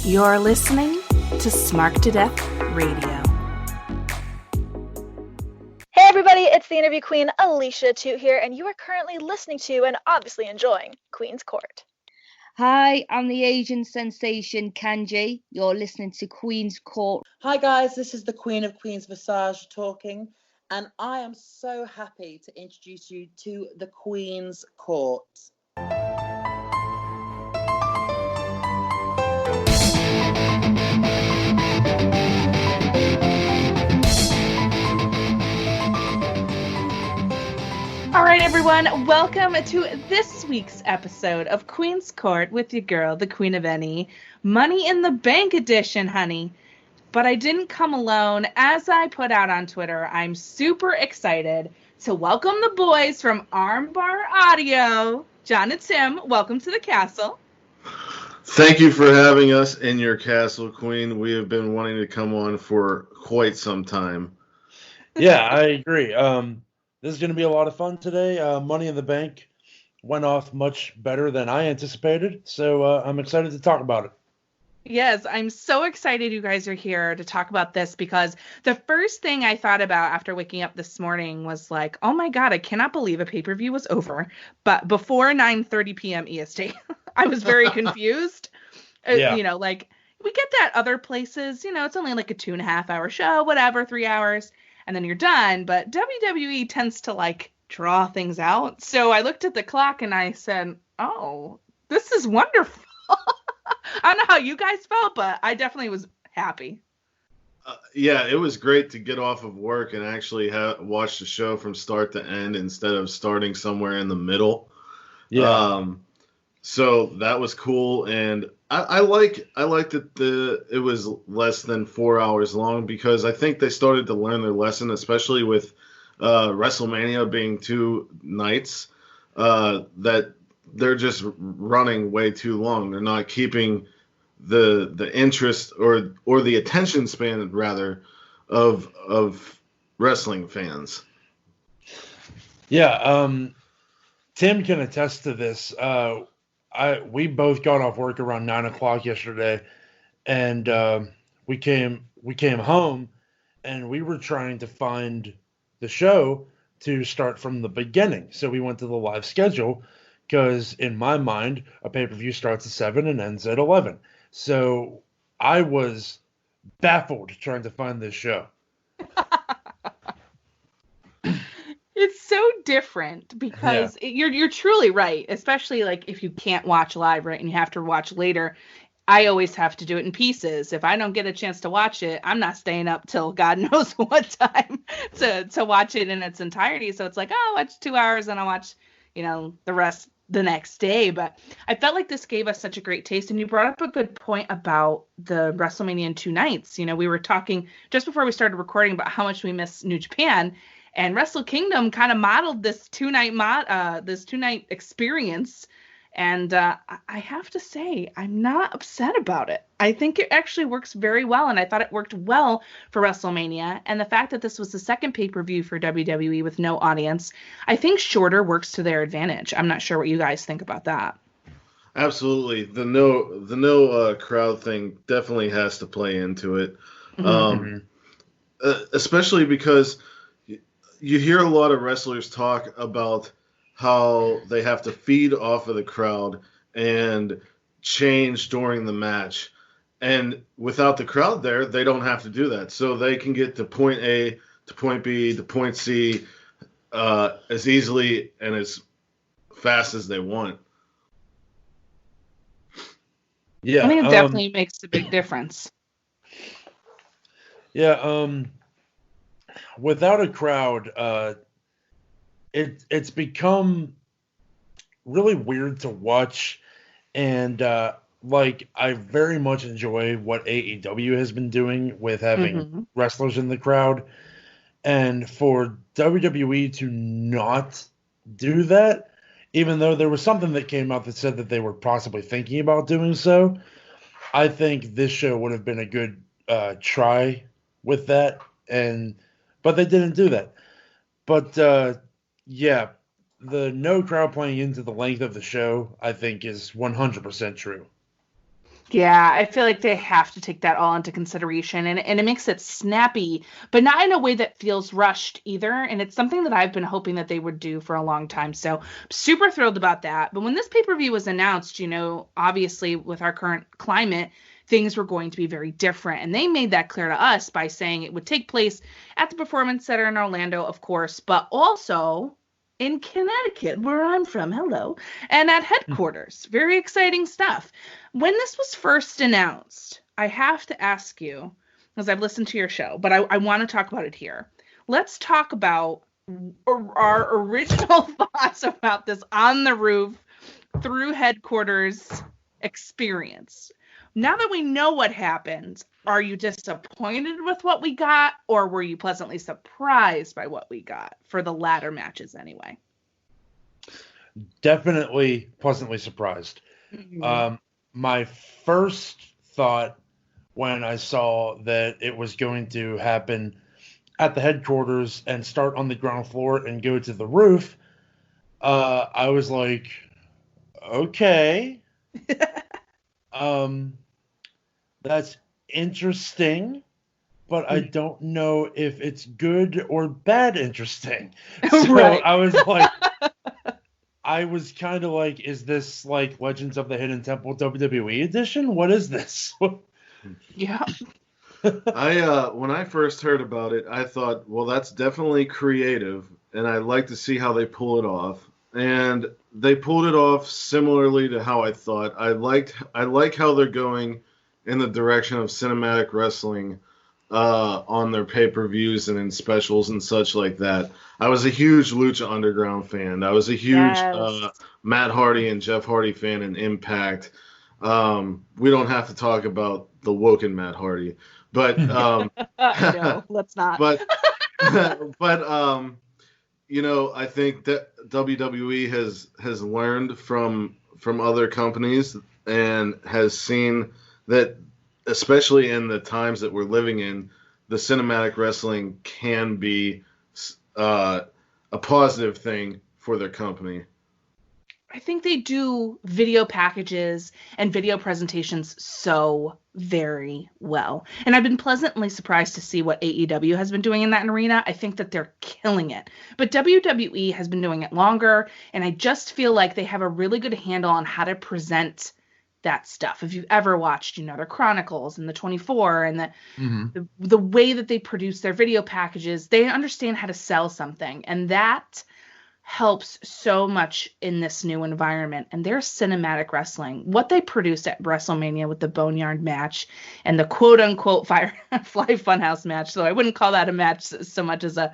You're listening to Smart to Death Radio. Hey everybody, it's the interview queen Alicia Toot here, and you are currently listening to and obviously enjoying Queen's Court. Hi, I'm the Asian sensation Kanji. You're listening to Queen's Court. Hi guys, this is the Queen of Queen's Visage talking, and I am so happy to introduce you to the Queen's Court. All right, everyone, welcome to this week's episode of Queen's Court with your girl, the Queen of Any, Money in the Bank edition, honey. But I didn't come alone. As I put out on Twitter, I'm super excited to welcome the boys from Armbar Audio. John and Tim, welcome to the castle. Thank you for having us in your castle, Queen. We have been wanting to come on for quite some time. Yeah, I agree. This is going to be a lot of fun today. Money in the Bank went off much better than I anticipated, so I'm excited to talk about it. Yes, I'm so excited you guys are here to talk about this because the first thing I thought about after waking up this morning was like, oh my God, I cannot believe a pay-per-view was over, but before 9:30 p.m. EST. I was very confused. Yeah. You know, like we get that other places, you know, it's only like a 2.5 hour show, whatever, 3 hours. And then you're done. But WWE tends to like draw things out. So I looked at the clock and I said, oh, this is wonderful. I don't know how you guys felt, but I definitely was happy. Yeah, it was great to get off of work and actually watch the show from start to end instead of starting somewhere in the middle. Yeah. So that was cool. And I liked that it was less than 4 hours long because I think they started to learn their lesson, especially with WrestleMania being 2 nights, that they're just running way too long. They're not keeping the interest or the attention span rather of wrestling fans. Yeah, Tim can attest to this. We both got off work around 9 o'clock yesterday, and we came home, and we were trying to find the show to start from the beginning. So we went to the live schedule because, in my mind, a pay-per-view starts at 7 and ends at 11. So I was baffled trying to find this show. It's so different because you're truly right, especially like if you can't watch live, right, and you have to watch later. I always have to do it in pieces. If I don't get a chance to watch it, I'm not staying up till God knows what time to watch it in its entirety. So it's like, oh, I'll watch 2 hours and I'll watch, the rest the next day. But I felt like this gave us such a great taste. And you brought up a good point about the WrestleMania in 2 nights. We were talking just before we started recording about how much we miss New Japan. And Wrestle Kingdom kind of modeled this 2-night experience. And I have to say, I'm not upset about it. I think it actually works very well, and I thought it worked well for WrestleMania. And the fact that this was the second pay-per-view for WWE with no audience, I think shorter works to their advantage. I'm not sure what you guys think about that. Absolutely, the no crowd thing definitely has to play into it, especially because you hear a lot of wrestlers talk about how they have to feed off of the crowd and change during the match. And without the crowd there, they don't have to do that. So they can get to point A to point B to point C as easily and as fast as they want. Yeah, I think it definitely makes a big difference. Yeah, without a crowd, it's become really weird to watch, and I very much enjoy what AEW has been doing with having wrestlers in the crowd, and for WWE to not do that, even though there was something that came out that said that they were possibly thinking about doing so, I think this show would have been a good try with that, but they didn't do that. But yeah, the no crowd playing into the length of the show, I think, is 100% true. Yeah, I feel like they have to take that all into consideration, and it makes it snappy, but not in a way that feels rushed either. And it's something that I've been hoping that they would do for a long time. So super thrilled about that. But when this pay-per-view was announced, obviously with our current climate, things were going to be very different. And they made that clear to us by saying it would take place at the Performance Center in Orlando, of course, but also in Connecticut, where I'm from, hello, and at headquarters. Very exciting stuff. When this was first announced, I have to ask you, because I've listened to your show, but I want to talk about it here. Let's talk about our original thoughts about this on the roof through headquarters experience. Now that we know what happened, are you disappointed with what we got, or were you pleasantly surprised by what we got for the latter matches anyway? Definitely pleasantly surprised. Mm-hmm. My first thought when I saw that it was going to happen at the headquarters and start on the ground floor and go to the roof, I was like, okay. That's interesting, but I don't know if it's good or bad interesting. So right. I was kind of like, is this like Legends of the Hidden Temple WWE edition? What is this? Yeah. When I first heard about it, I thought, well, that's definitely creative, and I'd like to see how they pull it off. And they pulled it off similarly to how I thought. I like how they're going in the direction of cinematic wrestling on their pay-per-views and in specials and such like that. I was a huge Lucha Underground fan. I was a huge Matt Hardy and Jeff Hardy fan in Impact. We don't have to talk about the Woken Matt Hardy, but no, let's not. But I think that WWE has learned from other companies and has seen that, especially in the times that we're living in, the cinematic wrestling can be a positive thing for their company. I think they do video packages and video presentations so very well. And I've been pleasantly surprised to see what AEW has been doing in that arena. I think that they're killing it. But WWE has been doing it longer, and I just feel like they have a really good handle on how to present that stuff. If you've ever watched, their Chronicles and the 24 and the way that they produce their video packages, they understand how to sell something. And that helps so much in this new environment. And their cinematic wrestling, what they produced at WrestleMania with the Boneyard match and the quote unquote Firefly Funhouse match. So I wouldn't call that a match so much as I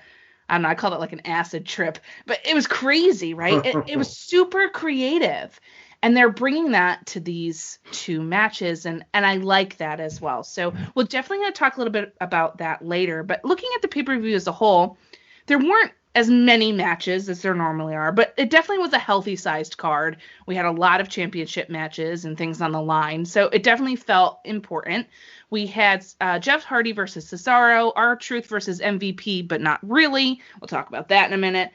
call it like an acid trip, but it was crazy, right? It was super creative. And they're bringing that to these two matches, and I like that as well. So we're definitely going to talk a little bit about that later. But looking at the pay-per-view as a whole, there weren't as many matches as there normally are, but it definitely was a healthy-sized card. We had a lot of championship matches and things on the line, so it definitely felt important. We had Jeff Hardy versus Cesaro, R-Truth versus MVP, but not really. We'll talk about that in a minute.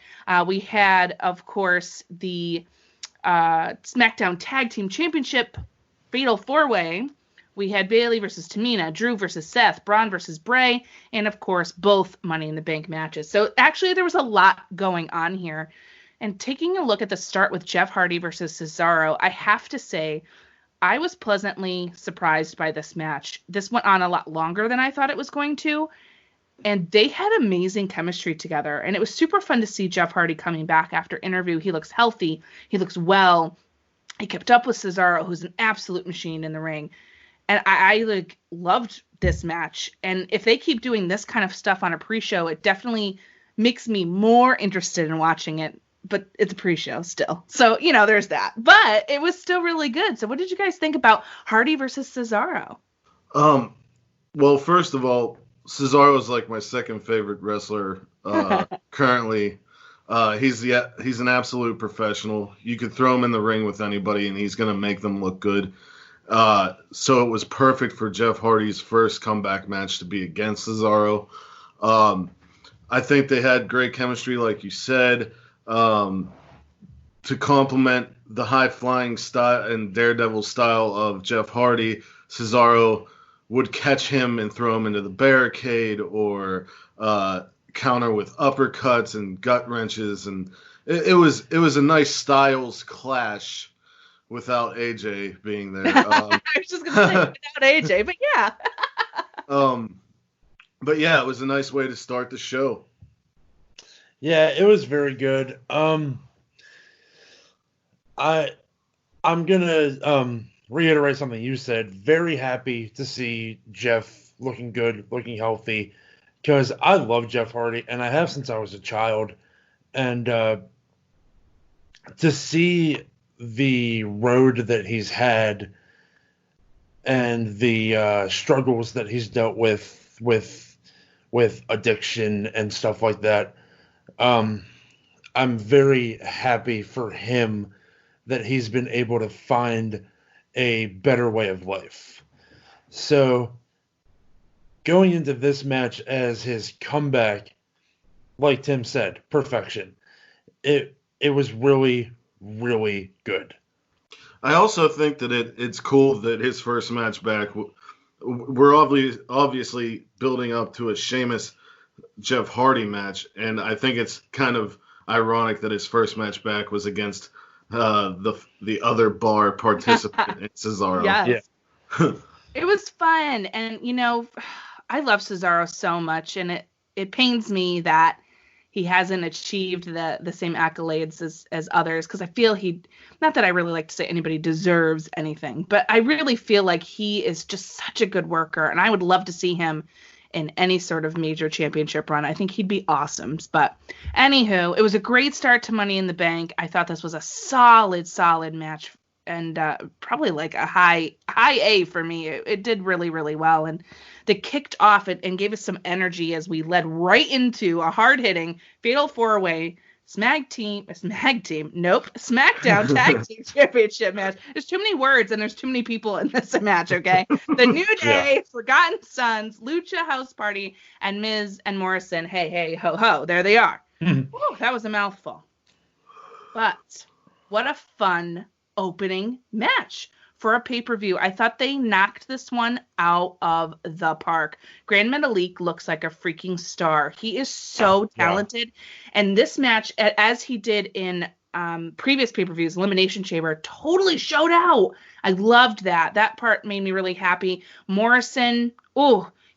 We had, of course, the SmackDown Tag Team Championship Fatal 4-Way. We had Bayley versus Tamina, Drew versus Seth, Braun versus Bray, and of course both Money in the Bank matches. So actually there was a lot going on here. And taking a look at the start with Jeff Hardy versus Cesaro, I have to say I was pleasantly surprised by this match. This went on a lot longer than I thought it was going to. And they had amazing chemistry together. And it was super fun to see Jeff Hardy coming back after interview. He looks healthy. He looks well. He kept up with Cesaro, who's an absolute machine in the ring. And I loved this match. And if they keep doing this kind of stuff on a pre-show, it definitely makes me more interested in watching it. But it's a pre-show still. So, there's that. But it was still really good. So what did you guys think about Hardy versus Cesaro? Well, first of all, Cesaro is like my second favorite wrestler currently. He's an absolute professional. You could throw him in the ring with anybody, and he's going to make them look good. So it was perfect for Jeff Hardy's first comeback match to be against Cesaro. I think they had great chemistry, like you said, to complement the high-flying style and daredevil style of Jeff Hardy. Cesaro would catch him and throw him into the barricade, or counter with uppercuts and gut wrenches, and it was a nice styles clash without AJ being there. I was just gonna say without AJ, but yeah. But yeah, it was a nice way to start the show. Yeah, it was very good. I'm gonna reiterate something you said. Very happy to see Jeff looking good, looking healthy, because I love Jeff Hardy, and I have since I was a child. And to see the road that he's had and the struggles that he's dealt with addiction and stuff like that, I'm very happy for him that he's been able to find a better way of life. So going into this match as his comeback, like Tim said, perfection. It was really, really good. I also think that it's cool that his first match back, we're obviously building up to a Sheamus Jeff Hardy match, and I think it's kind of ironic that his first match back was against the other bar participant in Cesaro. Yes. Yeah. It was fun, and I love Cesaro so much, and it pains me that he hasn't achieved the same accolades as others, because I feel not that I really like to say anybody deserves anything, but I really feel like he is just such a good worker, and I would love to see him in any sort of major championship run. I think he'd be awesome. But anywho, it was a great start to Money in the Bank. I thought this was a solid match, and probably like a high A for me. It did really, really well, and they kicked off and gave us some energy as we led right into a hard-hitting Fatal 4-Way SmackDown Tag Team Championship match. There's too many words and there's too many people in this match, okay? The New Day, Forgotten Sons, Lucha House Party, and Miz and Morrison. Hey, ho, ho. There they are. Woo, that was a mouthful. But what a fun opening match for a pay-per-view. I thought they knocked this one out of the park. Grand Metalik looks like a freaking star. He is so talented. Yeah. And this match, as he did in previous pay-per-views, Elimination Chamber, totally showed out. I loved that. That part made me really happy. Morrison,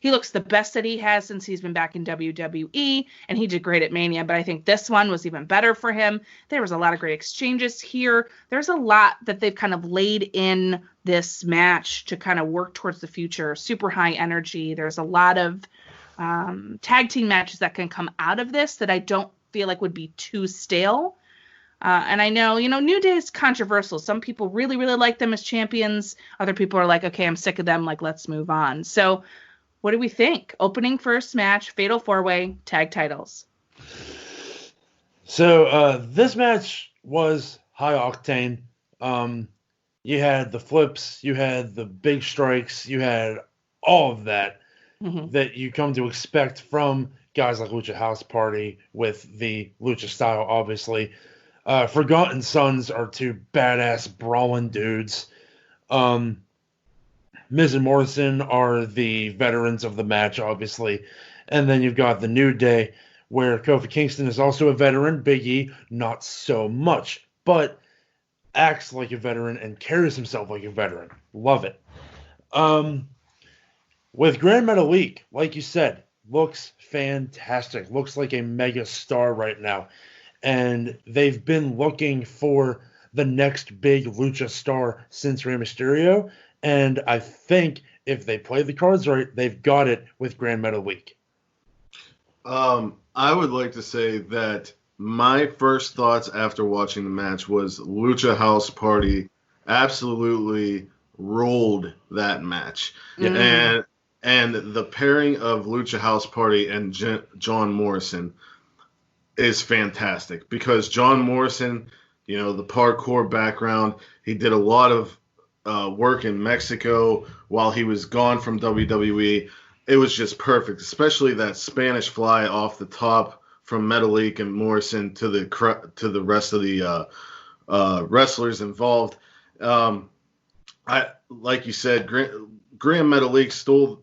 he looks the best that he has since he's been back in WWE, and he did great at Mania, but I think this one was even better for him. There was a lot of great exchanges here. There's a lot that they've kind of laid in this match to kind of work towards the future. Super high energy. There's a lot of tag team matches that can come out of this that I don't feel like would be too stale. And I know, New Day is controversial. Some people really, really like them as champions. Other people are like, okay, I'm sick of them. Like, let's move on. So what do we think? Opening first match, Fatal 4-Way, tag titles. So this match was high octane. You had the flips, you had the big strikes, you had all of that that you come to expect from guys like Lucha House Party with the Lucha style, obviously. Forgotten Sons are two badass brawling dudes. Miz and Morrison are the veterans of the match, obviously. And then you've got the New Day, where Kofi Kingston is also a veteran. Big E, not so much, but acts like a veteran and carries himself like a veteran. Love it. With Grand Metalik, like you said, looks fantastic. Looks like a mega star right now. And they've been looking for the next big Lucha star since Rey Mysterio. And I think if they play the cards right, they've got it with Grand Metalik. I would like to say that my first thoughts after watching the match was Lucha House Party absolutely rolled that match. Yeah. And the pairing of Lucha House Party and John Morrison is fantastic, because John Morrison, the parkour background, he did a lot of work in Mexico while he was gone from WWE. It was just perfect, especially that Spanish fly off the top from Metalik and Morrison to the rest of the wrestlers involved. Like you said, Grand Metalik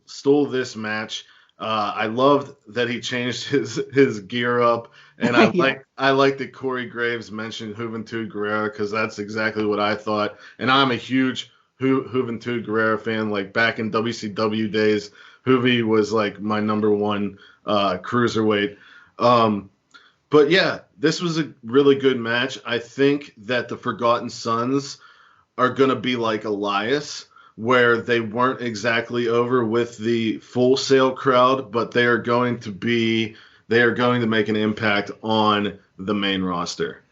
stole this match. I loved that he changed his gear up, and I like that Corey Graves mentioned Juventud Guerrera because that's exactly what I thought. And I'm a huge Juventud Guerrera fan. Like back in WCW days, Juvi was like my number one cruiserweight. But yeah, this was a really good match. I think that the Forgotten Sons are going to be like Elias, where they weren't exactly over with the Full Sail crowd, but they are going to make an impact on the main roster.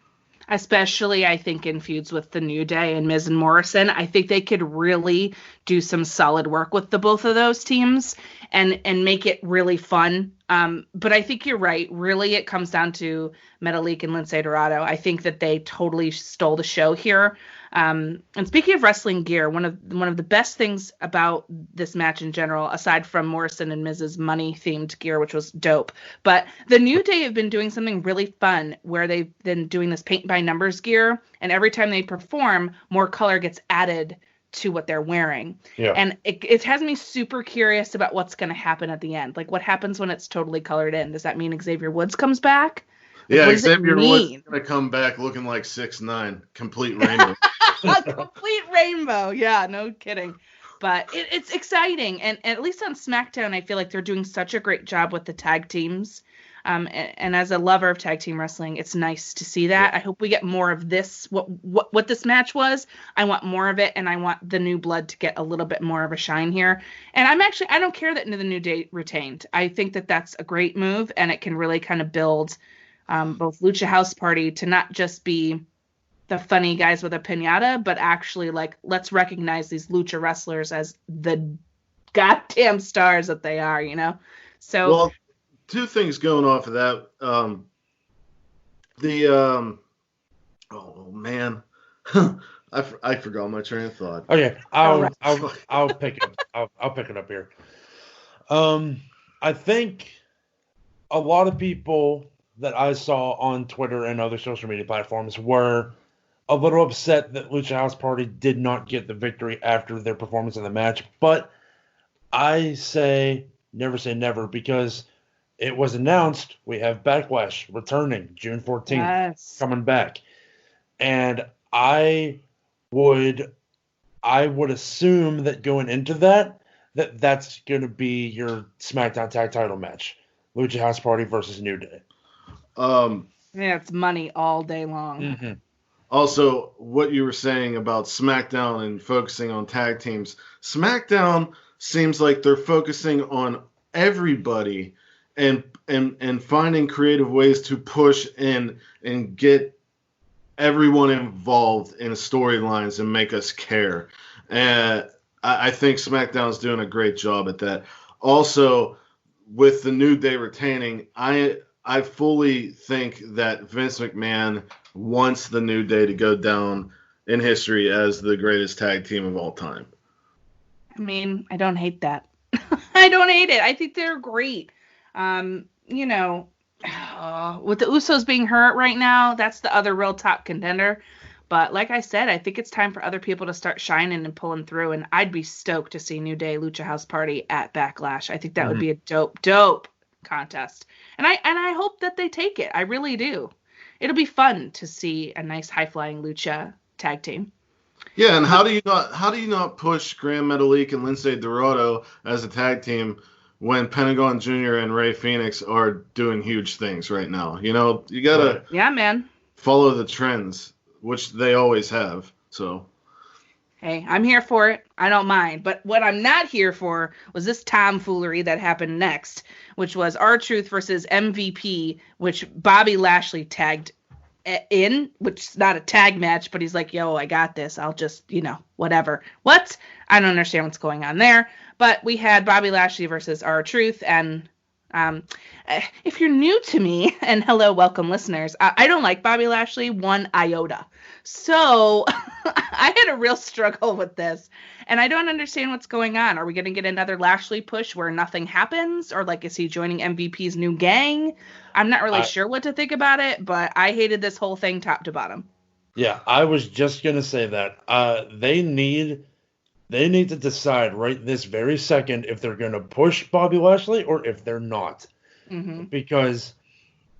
Especially, I think, in feuds with the New Day and Miz and Morrison. I think they could really do some solid work with the both of those teams and make it really fun. But I think you're right. Really, it comes down to Metalik and Lince Dorado. I think that they totally stole the show here. And speaking of wrestling gear, one of the best things about this match in general, aside from Morrison and Miz's money-themed gear, which was dope, but the New Day have been doing something really fun where they've been doing this paint-by-numbers gear, and every time they perform, more color gets added to what they're wearing. Yeah. And it has me super curious about what's going to happen at the end. Like, what happens when it's totally colored in? Does that mean Xavier Woods comes back? Yeah, Xavier Woods is going to come back looking like 6'9", complete rainbow. A complete rainbow. Yeah, no kidding. But it's exciting. And at least on SmackDown, I feel like they're doing such a great job with the tag teams. And as a lover of tag team wrestling, it's nice to see that. Yeah. I hope we get more of this. What this match was, I want more of it, and I want the new blood to get a little bit more of a shine here. And I don't care that the New Day retained. I think that that's a great move, and it can really kind of build both Lucha House Party to not just be the funny guys with a piñata, but actually, like, let's recognize these lucha wrestlers as the goddamn stars that they are, you know? So, well, two things going off of that. Oh man, I forgot my train of thought. Okay, I'll pick it. I'll pick it up here. I think a lot of people that I saw on Twitter and other social media platforms were a little upset that Lucha House Party did not get the victory after their performance in the match. But I say never, because it was announced we have Backlash returning June 14th, coming back. And I would assume that going into that's going to be your SmackDown Tag Title match. Lucha House Party versus New Day. Yeah, it's money all day long. Mm-hmm. Also, what you were saying about SmackDown and focusing on tag teams, SmackDown seems like they're focusing on everybody and finding creative ways to push and get everyone involved in storylines and make us care. And I think SmackDown's doing a great job at that. Also, with the New Day retaining, I fully think that Vince McMahon wants the New Day to go down in history as the greatest tag team of all time. I mean, I don't hate that. I don't hate it. I think they're great. You know, with the Usos being hurt right now, that's the other real top contender. But like I said, I think it's time for other people to start shining and pulling through. And I'd be stoked to see New Day Lucha House Party at Backlash. I think that would be a dope contest. And I hope that they take it. I really do. It'll be fun to see a nice high-flying Lucha tag team. Yeah, and how do you not push Gran Metalik and Lince Dorado as a tag team when Pentagon Jr. and Rey Fenix are doing huge things right now? You know, you gotta follow the trends, which they always have. So, hey, I'm here for it. I don't mind. But what I'm not here for was this tomfoolery that happened next, which was R-Truth versus MVP, which Bobby Lashley tagged in, which is not a tag match, but he's like, yo, I got this. I'll just, whatever. What? I don't understand what's going on there. But we had Bobby Lashley versus R-Truth, and if you're new to me, and hello, welcome listeners, I don't like Bobby Lashley one iota. So I had a real struggle with this, and I don't understand what's going on. Are we going to get another Lashley push where nothing happens? Or is he joining MVP's new gang? I'm not really sure what to think about it, but I hated this whole thing top to bottom. Yeah, I was just going to say that. They They need to decide right this very second if they're going to push Bobby Lashley or if they're not. Mm-hmm. Because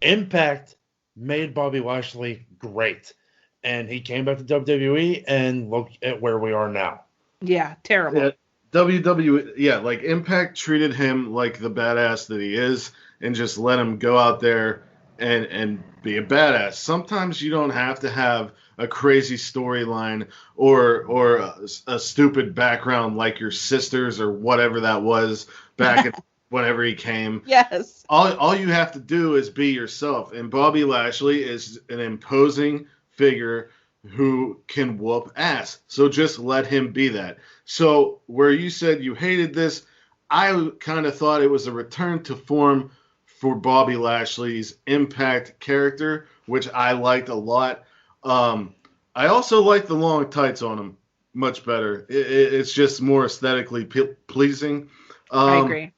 Impact made Bobby Lashley great. And he came back to WWE, and look at where we are now. Yeah, terrible. Yeah, WWE, like Impact treated him like the badass that he is and just let him go out there and be a badass. Sometimes you don't have to have a crazy storyline or a stupid background like your sisters or whatever that was back in whenever he came. Yes. All you have to do is be yourself. And Bobby Lashley is an imposing figure who can whoop ass. So just let him be that. So where you said you hated this, I kind of thought it was a return to form for Bobby Lashley's Impact character, which I liked a lot. I also like the long tights on him much better. It's just more aesthetically pleasing. I agree.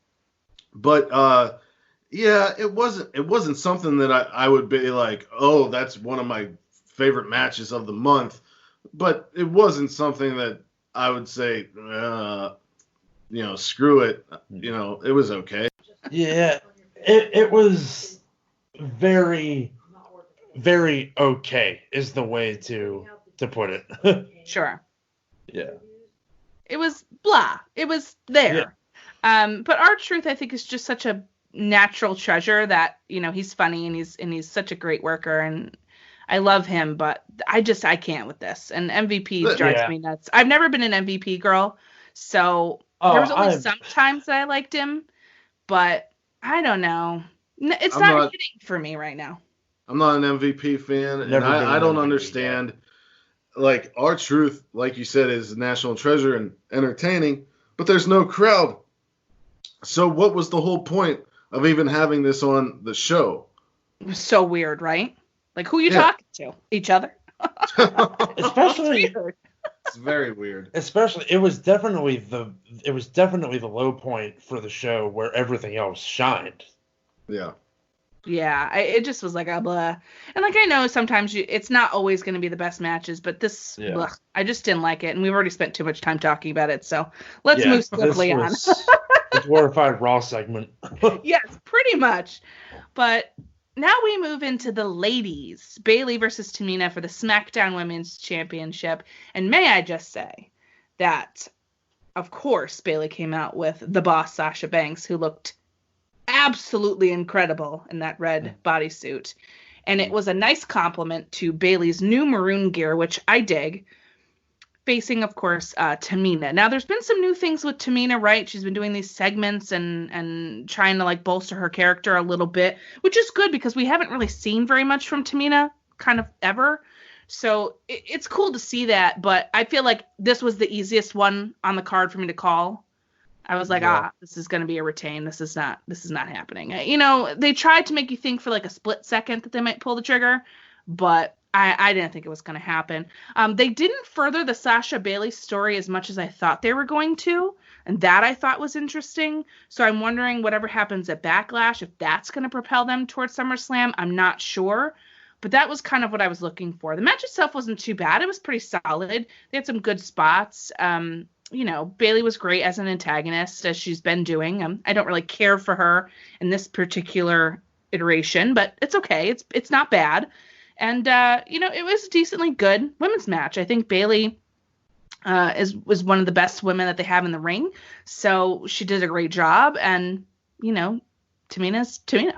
But yeah, it wasn't something that I would be like, oh, that's one of my favorite matches of the month. But it wasn't something that I would say, screw it. It was okay. Yeah, it was very, very okay is the way to put it. Sure. Yeah. It was blah. It was there. Yeah. But R-Truth, I think, is just such a natural treasure that, he's funny and he's such a great worker, and I love him, but I can't with this. And MVP drives me nuts. I've never been an MVP girl, so there was only some times that I liked him, but I don't know. It's not hitting for me right now. I'm not an MVP fan, and I don't understand. Like, R-Truth, like you said, is a national treasure and entertaining, but there's no crowd. So what was the whole point of even having this on the show? It was so weird, right? Like, who are you talking to? Each other? Especially, it's very weird. Especially, it was definitely the low point for the show where everything else shined. Yeah. Yeah, it just was like a blah. And like, I know sometimes it's not always going to be the best matches, but this, blah, I just didn't like it. And we've already spent too much time talking about it, so let's move swiftly on. A glorified Raw segment. Yes, pretty much. But now we move into the ladies. Bayley versus Tamina for the SmackDown Women's Championship. And may I just say that, of course, Bayley came out with the boss, Sasha Banks, who looked absolutely incredible in that red bodysuit. And it was a nice compliment to Bayley's new maroon gear, which I dig. Facing, of course, Tamina. Now, there's been some new things with Tamina, right? She's been doing these segments and trying to, like, bolster her character a little bit, which is good because we haven't really seen very much from Tamina, kind of ever. So it's cool to see that, but I feel like this was the easiest one on the card for me to call. I was like, this is going to be a retain. This is not happening. They tried to make you think for, like, a split second that they might pull the trigger, but I didn't think it was going to happen. They didn't further the Sasha Bayley story as much as I thought they were going to, and that I thought was interesting. So I'm wondering whatever happens at Backlash, if that's going to propel them towards SummerSlam. I'm not sure, but that was kind of what I was looking for. The match itself wasn't too bad. It was pretty solid. They had some good spots. Bayley was great as an antagonist, as she's been doing. I don't really care for her in this particular iteration, but it's okay. It's not bad. And, it was a decently good women's match. I think Bayley was one of the best women that they have in the ring. So she did a great job. And, Tamina's Tamina.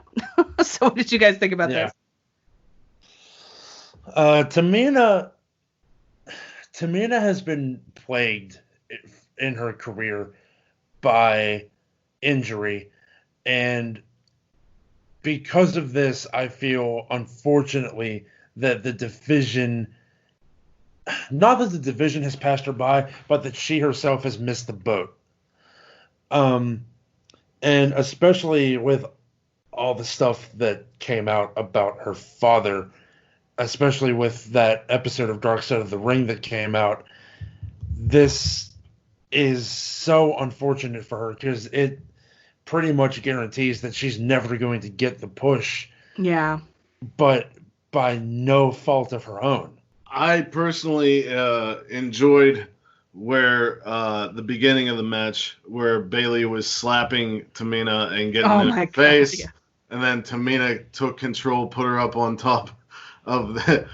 So what did you guys think about this? Tamina has been plagued in her career by injury. And because of this, I feel, unfortunately, that the division, not that the division has passed her by, but that she herself has missed the boat. And especially with all the stuff that came out about her father, especially with that episode of Dark Side of the Ring that came out, this is so unfortunate for her because it pretty much guarantees that she's never going to get the push. Yeah. But by no fault of her own. I personally enjoyed where the beginning of the match where Bailey was slapping Tamina and getting in her face, and then Tamina took control, put her up on top of the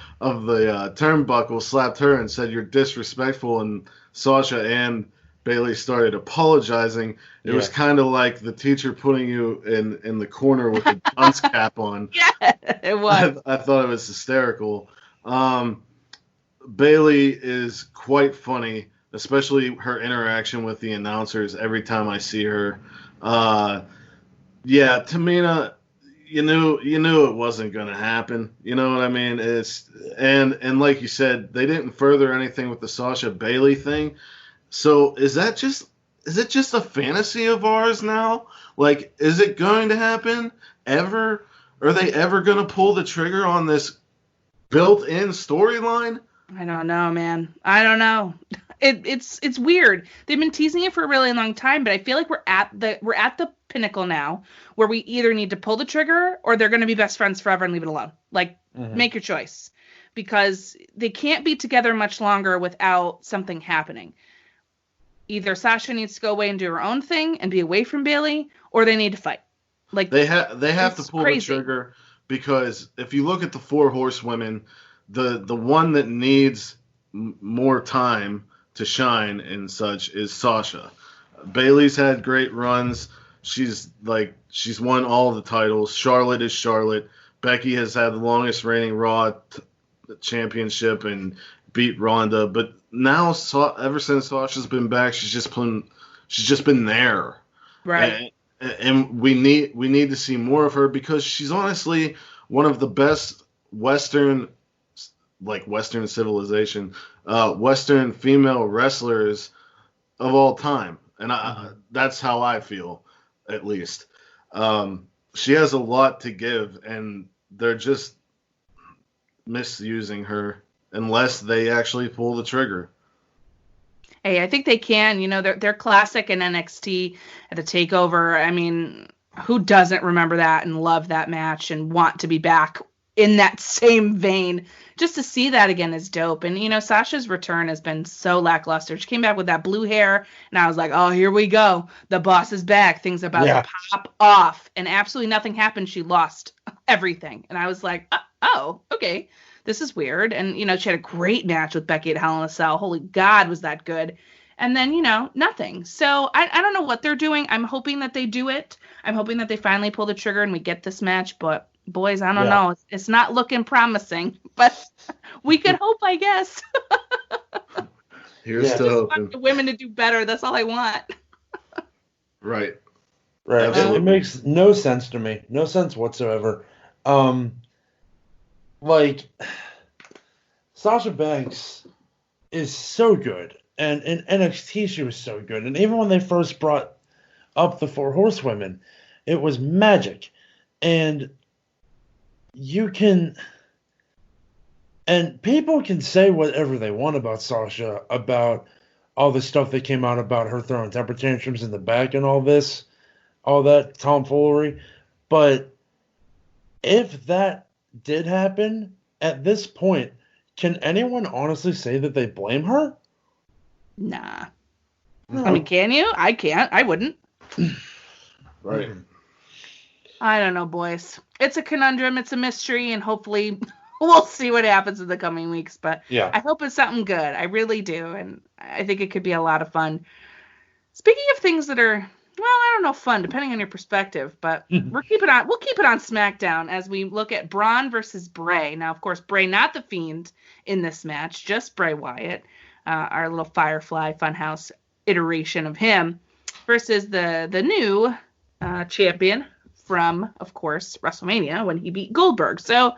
turnbuckle, slapped her, and said, "You're disrespectful." And Sasha and Bailey started apologizing. It was kind of like the teacher putting you in the corner with the dunce cap on. Yeah, it was. I thought it was hysterical. Bailey is quite funny, especially her interaction with the announcers every time I see her. Tamina, you knew it wasn't going to happen. You know what I mean? And like you said, they didn't further anything with the Sasha Bailey thing. So is it just a fantasy of ours now? Like, is it going to happen ever? Are they ever going to pull the trigger on this built-in storyline? I don't know, man. I don't know. It's weird. They've been teasing it for a really long time, but I feel like we're at the pinnacle now where we either need to pull the trigger or they're going to be best friends forever and leave it alone. Like, make your choice, because they can't be together much longer without something happening. Either Sasha needs to go away and do her own thing and be away from Bailey, or they need to fight. Like, they have to pull the trigger, because if you look at the 4 horsewomen, the one that needs more time to shine and such is Sasha. Bailey's had great runs. She's won all the titles. Charlotte is Charlotte. Becky has had the longest reigning Raw championship and beat Ronda, but now ever since Sasha's been back, she's just been there. Right. And we need to see more of her, because she's honestly one of the best Western civilization, Western female wrestlers of all time. And that's how I feel, at least. She has a lot to give, and they're just misusing her unless they actually pull the trigger. Hey, I think they can. You know, they're classic in NXT at the TakeOver. I mean, who doesn't remember that and love that match and want to be back in that same vein? Just to see that again is dope. And, you know, Sasha's return has been so lackluster. She came back with that blue hair, and I was like, oh, here we go. The boss is back. Things are about to pop off. And absolutely nothing happened. She lost everything. And I was like, oh, okay. This is weird. And, you know, she had a great match with Becky at Hell in a Cell. Holy God, was that good. And then, you know, nothing. So I don't know what they're doing. I'm hoping that they do it. I'm hoping that they finally pull the trigger and we get this match. But, boys, I don't know. It's not looking promising. But we can hope, I guess. Here's to hoping. I want the women to do better. That's all I want. Right. It makes no sense to me. No sense whatsoever. Like, Sasha Banks is so good, and in NXT she was so good, and even when they first brought up the 4 horsewomen, it was magic. And people can say whatever they want about Sasha, about all the stuff that came out about her throwing temper tantrums in the back and all that tomfoolery, but if that did happen, at this point, can anyone honestly say that they blame her? Nah. No. I mean, can you? I can't. I wouldn't. Right. I don't know, boys. It's a conundrum. It's a mystery, and hopefully we'll see what happens in the coming weeks. But I hope it's something good. I really do, and I think it could be a lot of fun. Speaking of things that are, well, I don't know, fun, depending on your perspective, but we'll keep it on SmackDown as we look at Braun versus Bray. Now, of course, Bray not the Fiend in this match, just Bray Wyatt, our little Firefly Funhouse iteration of him, versus the new champion from, of course, WrestleMania when he beat Goldberg. So,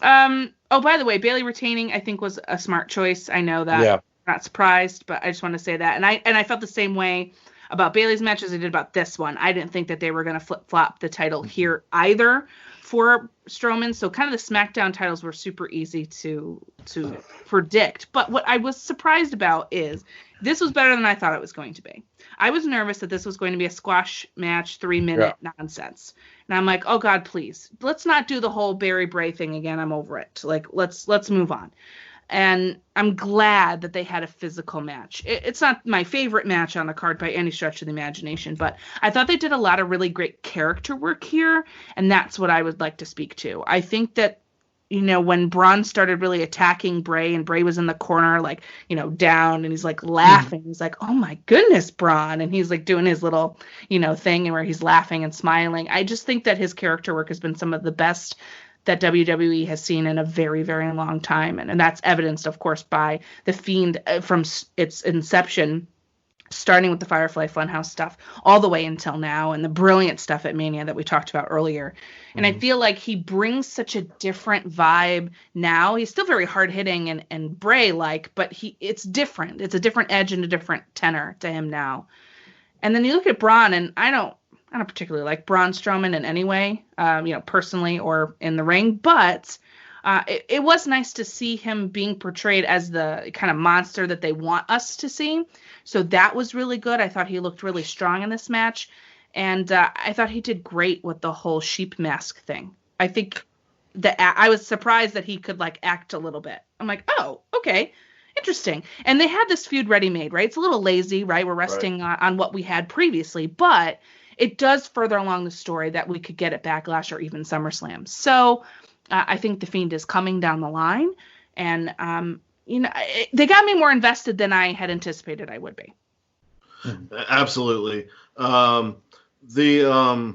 by the way, Bayley retaining I think was a smart choice. I know that. Yeah. I'm not surprised, but I just want to say that. And I felt the same way about Bayley's match as I did about this one. I didn't think that they were going to flip-flop the title here either for Strowman. So kind of the SmackDown titles were super easy to predict. But what I was surprised about is this was better than I thought it was going to be. I was nervous that this was going to be a squash match, 3-minute nonsense. And I'm like, oh God, please, let's not do the whole Barry Bray thing again. I'm over it. Like, let's move on. And I'm glad that they had a physical match. It's not my favorite match on the card by any stretch of the imagination, but I thought they did a lot of really great character work here, and that's what I would like to speak to. I think that, when Braun started really attacking Bray and Bray was in the corner, like, down, and he's like laughing. He's like, oh my goodness, Braun. And he's like doing his little, thing where he's laughing and smiling. I just think that his character work has been some of the best that WWE has seen in a very, very long time. And that's evidenced, of course, by The Fiend from its inception, starting with the Firefly Funhouse stuff all the way until now, and the brilliant stuff at Mania that we talked about earlier. And I feel like he brings such a different vibe now. He's still very hard-hitting and Bray-like, but it's different. It's a different edge and a different tenor to him now. And then you look at Braun, and I don't particularly like Braun Strowman in any way, personally or in the ring, but it was nice to see him being portrayed as the kind of monster that they want us to see. So that was really good. I thought he looked really strong in this match. And I thought he did great with the whole sheep mask thing. I think that I was surprised that he could act a little bit. I'm like, oh, okay, interesting. And they had this feud ready-made, right? It's a little lazy, right? We're resting on what we had previously, but it does further along the story that we could get at Backlash or even SummerSlam. So I think The Fiend is coming down the line, and they got me more invested than I had anticipated I would be. Absolutely. The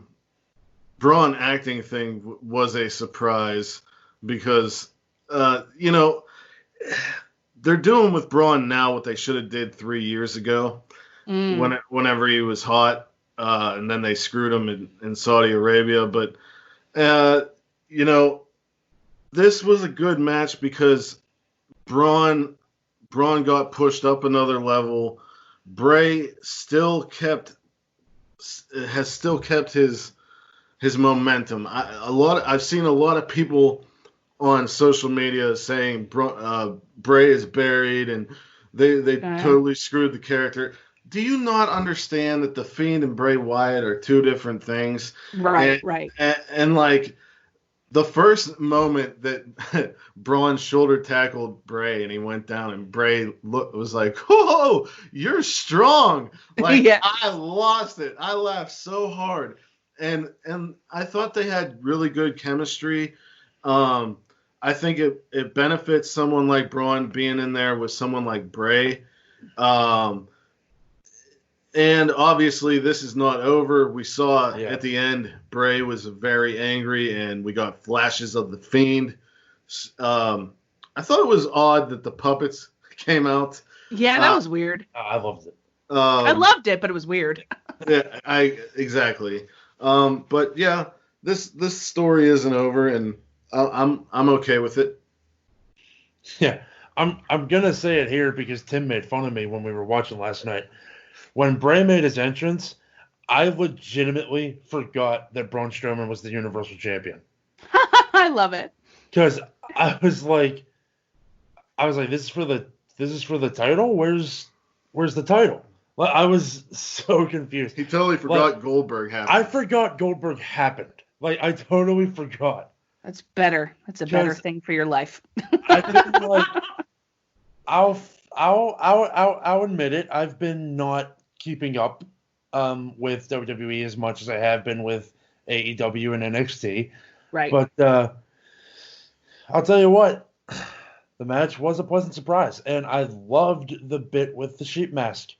Braun acting thing was a surprise because, they're doing with Braun now what they should have did 3 years ago whenever he was hot, and then they screwed him in Saudi Arabia. But, this was a good match because Braun got pushed up another level. Bray has still kept his momentum. I've seen a lot of people on social media saying Bray is buried and they totally screwed the character. Do you not understand that The Fiend and Bray Wyatt are two different things? Right. And the first moment that Braun shoulder tackled Bray and he went down and Bray was like, "Whoa, you're strong!" I lost it. I laughed so hard, and I thought they had really good chemistry. I think it benefits someone like Braun being in there with someone like Bray. And obviously, this is not over. We saw at the end, Bray was very angry, and we got flashes of The Fiend. I thought it was odd that the puppets came out. Yeah, that was weird. I loved it. I loved it, but it was weird. Yeah, exactly. But yeah, this story isn't over, and I'm okay with it. Yeah, I'm gonna say it here because Tim made fun of me when we were watching last night. When Bray made his entrance, I legitimately forgot that Braun Strowman was the Universal Champion. I love it. Because I was like, this is for the title? Where's the title? Well, I was so confused. He totally forgot Goldberg happened. I forgot Goldberg happened. I totally forgot. That's better. That's a better thing for your life. I've been I'll admit it. I've been not keeping up with WWE as much as I have been with AEW and NXT. Right. But I'll tell you what, the match was a pleasant surprise, and I loved the bit with the sheep mask.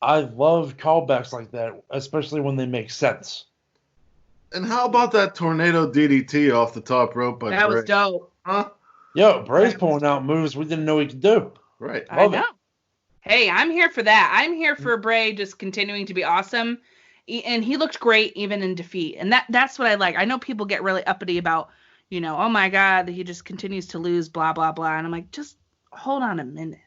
I love callbacks like that, especially when they make sense. And how about that tornado DDT off the top rope by Bray? That was dope. Huh? Yo, Bray's pulling out moves we didn't know he could do. Right. I know. Hey, I'm here for that. I'm here for Bray just continuing to be awesome. And he looked great even in defeat. And that's what I like. I know people get really uppity about, oh my God, he just continues to lose, blah, blah, blah. And I'm like, just hold on a minute.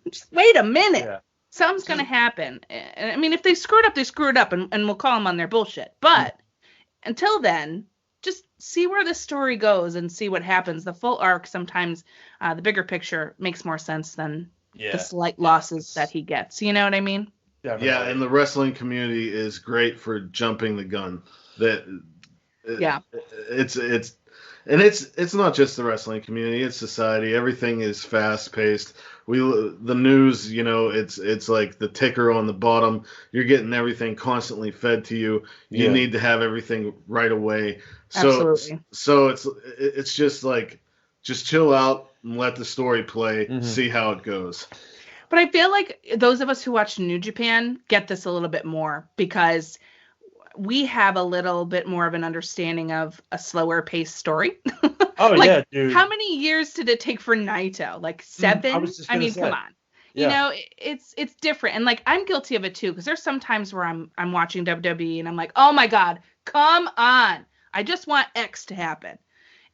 Just wait a minute. Yeah. Something's going to happen. And I mean, if they screwed up, they screwed up, and we'll call them on their bullshit. But until then, just see where the story goes and see what happens. The full arc, sometimes the bigger picture makes more sense than the slight losses that he gets. You know what I mean? Definitely. Yeah, and the wrestling community is great for jumping the gun. It's And it's not just the wrestling community; it's society. Everything is fast paced. The news, it's like the ticker on the bottom. You're getting everything constantly fed to you. You need to have everything right away. Absolutely. So it's just like, just chill out and let the story play. Mm-hmm. See how it goes. But I feel like those of us who watch New Japan get this a little bit more because we have a little bit more of an understanding of a slower paced story. Oh, like, yeah, dude. How many years did it take for Naito? Like 7? I mean, come on. Yeah. It's different. And like, I'm guilty of it too, because there's some times where I'm watching WWE and I'm like, oh my God, come on. I just want X to happen.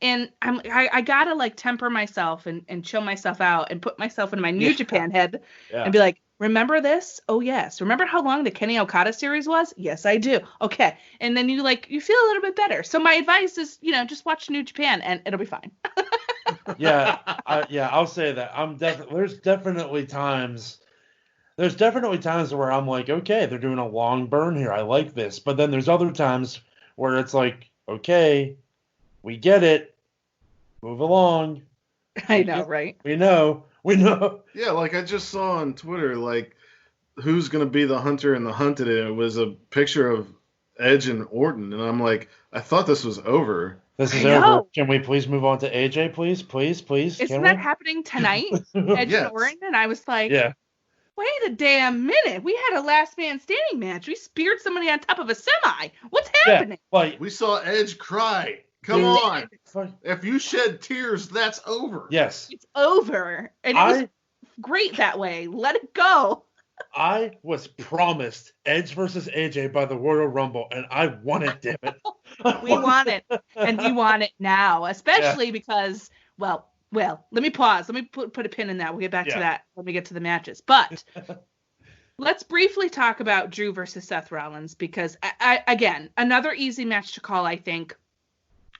And I gotta like temper myself and chill myself out and put myself in my New Japan head and be like, remember this? Oh yes. Remember how long the Kenny Okada series was? Yes, I do. Okay. And then you feel a little bit better. So my advice is, just watch New Japan and it'll be fine. I'll say that. There's definitely times where I'm like, okay, they're doing a long burn here. I like this. But then there's other times where it's like, okay, we get it. Move along. I know, right? We know. Yeah, like I just saw on Twitter, like, who's going to be the hunter and the hunted, and it was a picture of Edge and Orton, and I'm like, I thought this was over. This is over. Can we please move on to AJ, please? Please? Isn't that happening tonight? Edge and Orton? And I was like, wait a damn minute. We had a last man standing match. We speared somebody on top of a semi. What's happening? We saw Edge cry. Come on. If you shed tears, that's over. Yes. It's over. And it was great that way. Let it go. I was promised Edge versus AJ by the Royal Rumble, and I want it, damn it. We want it. And we want it now, especially because, well, let me pause. Let me put a pin in that. We'll get back to that when we get to the matches. But let's briefly talk about Drew versus Seth Rollins because, again, another easy match to call, I think.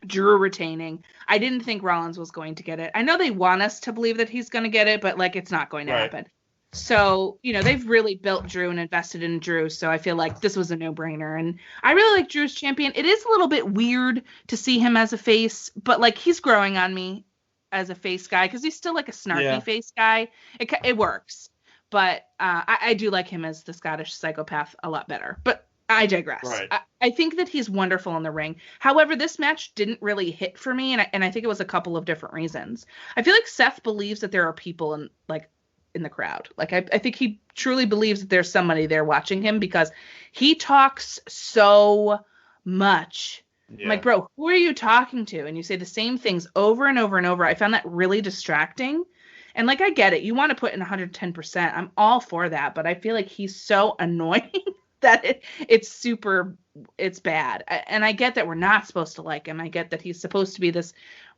Drew retaining. I didn't think Rollins was going to get it. I know they want us to believe that he's going to get it, but it's not going to happen. So, they've really built Drew and invested in Drew. So I feel like this was a no-brainer. And I really like Drew as champion. It is a little bit weird to see him as a face, but he's growing on me as a face guy because he's still a snarky face guy. It works. But I do like him as the Scottish psychopath a lot better. But I digress. Right. I think that he's wonderful in the ring. However, this match didn't really hit for me, and I think it was a couple of different reasons. I feel like Seth believes that there are people in the crowd. I think he truly believes that there's somebody there watching him because he talks so much. Yeah. I'm like, bro, who are you talking to? And you say the same things over and over and over. I found that really distracting. And I get it. You want to put in 110%. I'm all for that. But I feel like he's so annoying that it's bad. And I get that we're not supposed to like him. I get that he's supposed to be this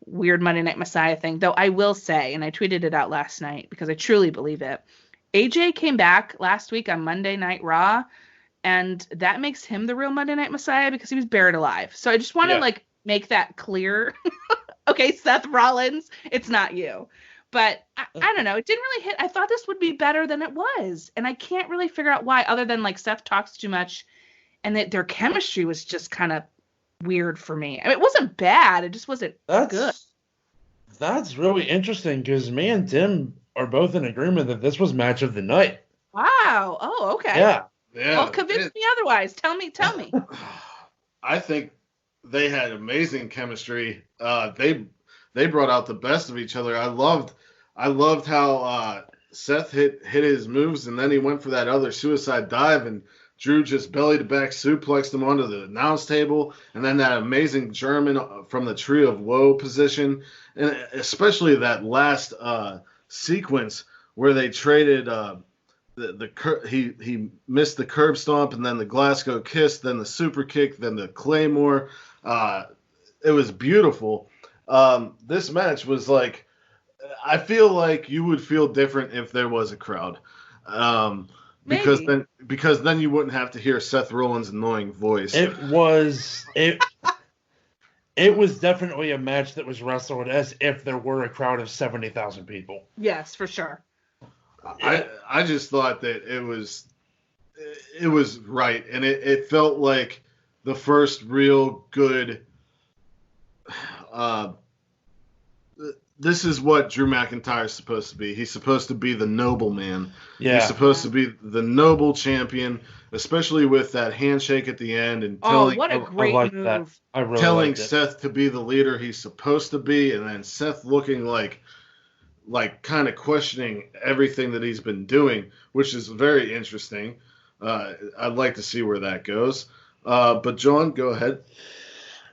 weird Monday Night Messiah thing. Though I will say, and I tweeted it out last night because I truly believe it, AJ came back last week on Monday Night Raw, and that makes him the real Monday Night Messiah because he was buried alive. So I just want to make that clear. Okay, Seth Rollins, it's not you. But I don't know. It didn't really hit. I thought this would be better than it was. And I can't really figure out why, other than Seth talks too much and that their chemistry was just kind of weird for me. I mean, it wasn't bad. It just wasn't good. That's really interesting because me and Tim are both in agreement that this was match of the night. Wow. Oh, okay. Yeah. Well, convince me otherwise. Tell me. I think they had amazing chemistry. They brought out the best of each other. I loved how Seth hit his moves, and then he went for that other suicide dive, and Drew just belly to back suplexed him onto the announce table, and then that amazing German from the Tree of Woe position, and especially that last sequence where they traded he missed the curb stomp, and then the Glasgow kiss, then the super kick, then the Claymore. It was beautiful. This match was I feel like you would feel different if there was a crowd. Because then you wouldn't have to hear Seth Rollins' annoying voice. It was definitely a match that was wrestled as if there were a crowd of 70,000 people. Yes, for sure. I just thought that it was right, and it felt like the first real good this is what Drew McIntyre is supposed to be. He's supposed to be the noble man. Yeah. He's supposed to be the noble champion, especially with that handshake at the end and telling, what a great move. That. I really telling liked it. Seth to be the leader he's supposed to be, and then Seth looking like kind of questioning everything that he's been doing, which is very interesting. I'd like to see where that goes. But John, go ahead.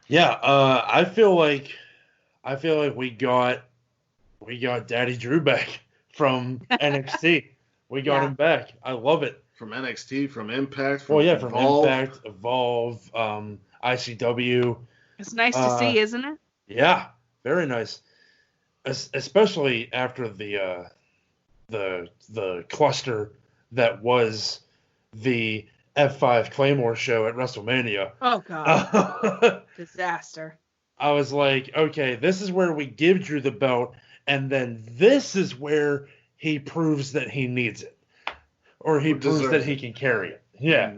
Yeah, I feel like we got Daddy Drew back from NXT. We got him back. I love it. From NXT, from Impact, from from Evolve. Impact, Evolve, ICW. It's nice to see, isn't it? Yeah, very nice. Especially after the cluster that was the F5 Claymore show at WrestleMania. Oh God, disaster. I was like, okay, this is where we give Drew the belt, and then this is where he proves that he needs it, or he proves that he can carry it. Yeah.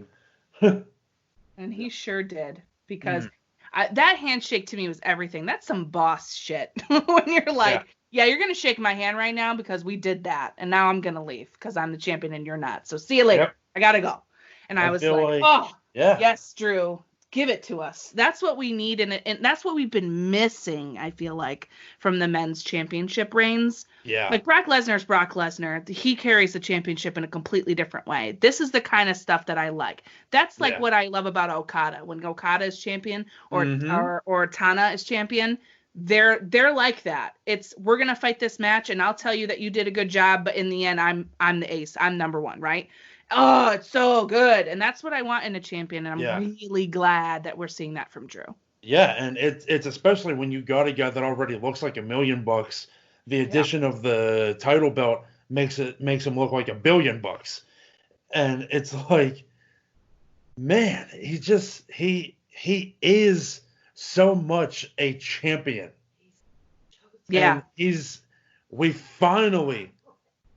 And he sure did, because that handshake to me was everything. That's some boss shit. When you're like, yeah, you're going to shake my hand right now because we did that, and now I'm going to leave because I'm the champion and you're not. So see you later. Yep. I got to go. And I was like, oh, yes, Drew. Give it to us. That's what we need, and that's what we've been missing, I feel like, from the men's championship reigns. Yeah. Like Brock Lesnar's Brock Lesnar. He carries the championship in a completely different way. This is the kind of stuff that I like. That's like what I love about Okada. When Okada is champion or Tana is champion, they're like that. It's, we're going to fight this match, and I'll tell you that you did a good job, but in the end, I'm the ace. I'm number one, right? Oh, it's so good. And that's what I want in a champion. And I'm really glad that we're seeing that from Drew. Yeah, and it's especially when you got a guy that already looks like $1 million. The addition of the title belt makes him look like $1 billion. And it's like, man, he is so much a champion. Yeah. And we finally,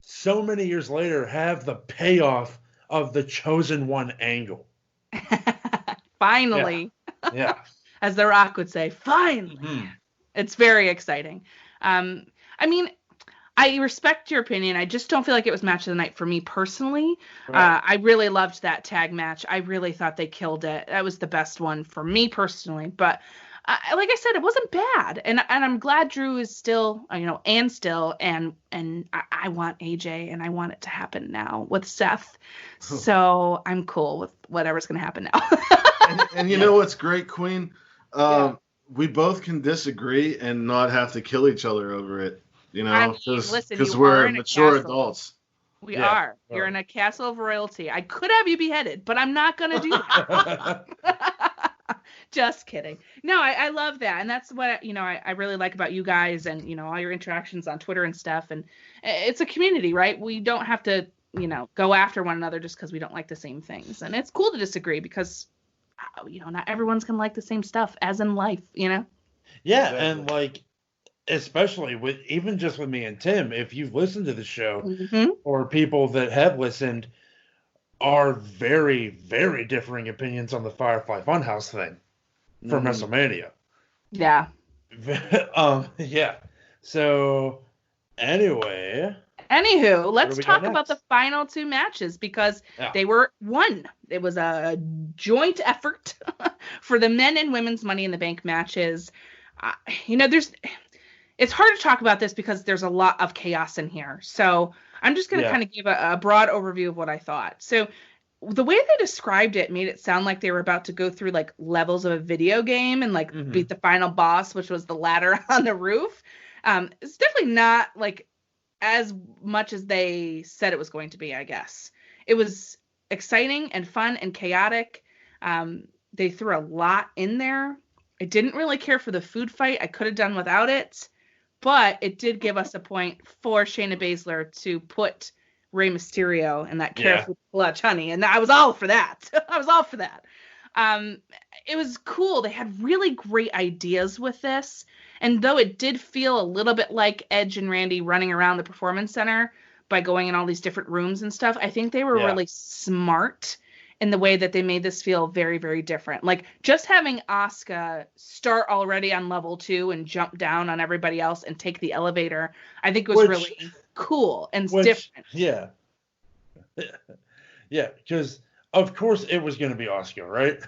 so many years later, have the payoff of the chosen one angle. Finally. Yeah. As The Rock would say, finally. Mm-hmm. It's very exciting. I mean, I respect your opinion. I just don't feel like it was match of the night for me personally. Right. I really loved that tag match. I really thought they killed it. That was the best one for me personally. But like I said, it wasn't bad, and I'm glad Drew is still, and I want AJ, and I want it to happen now with Seth. So I'm cool with whatever's going to happen now. and you know what's great, Queen? We both can disagree and not have to kill each other over it. You know, because we're mature adults. We are. You're in a castle of royalty. I could have you beheaded, but I'm not going to do that. Just kidding. No, I love that. And that's what, I really like about you guys and, all your interactions on Twitter and stuff. And it's a community, right? We don't have to, go after one another just because we don't like the same things. And it's cool to disagree because, not everyone's going to like the same stuff as in life, Yeah. Exactly. And especially even just with me and Tim, if you've listened to the show or people that have listened are very, very differing opinions on the Firefly Funhouse thing. From WrestleMania. Yeah. Yeah. So, anywho, let's talk about the final two matches because they were one. It was a joint effort for the men and women's Money in the Bank matches. It's hard to talk about this because there's a lot of chaos in here. So, I'm just going to kind of give a broad overview of what I thought. So, the way they described it made it sound like they were about to go through levels of a video game and beat the final boss, which was the ladder on the roof. It's definitely not as much as they said it was going to be, I guess. It was exciting and fun and chaotic. They threw a lot in there. I didn't really care for the food fight. I could have done without it, but it did give us a point for Shayna Baszler to put Rey Mysterio and that careful clutch honey, and I was all for that. It was cool. They had really great ideas with this, and though it did feel a little bit like Edge and Randy running around the Performance Center by going in all these different rooms and stuff, I think they were really smart in the way that they made this feel very, very different. Like just having Asuka start already on level 2 and jump down on everybody else and take the elevator, I think was really cool and different. Yeah. Yeah, because of course it was going to be Asuka, right?